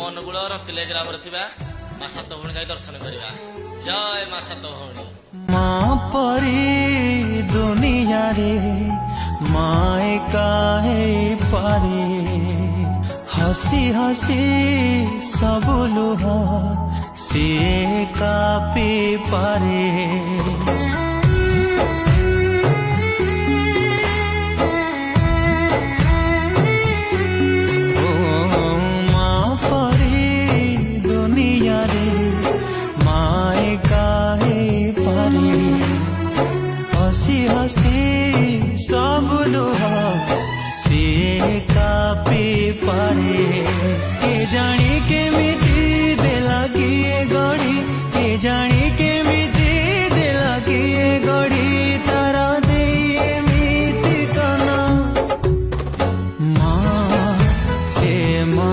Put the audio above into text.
ଆମ ଅନୁଗୁଳ ରତିଲେ ଗ୍ରାମରେ ଥିବା ମା ସାତ ଭଉଣୀ ଗାଈ ଦର୍ଶନ କରିବା। ଜୟ ମା ସାତ ଭଉଣୀ। ମା ପରି ଦୁନିଆରେ ମାଏ କାहे ପାରେ ହସି ହସି ସବୁ ଲୁହ ସିଏ କାପି ପାରେ। हसी हसी सब लुह सिए कापी पारे। के जानी केमिति देला किए गढ़ी, के जानी केमिति देला किए गढ़ी तारा दे एमिति कना माँ से माँ।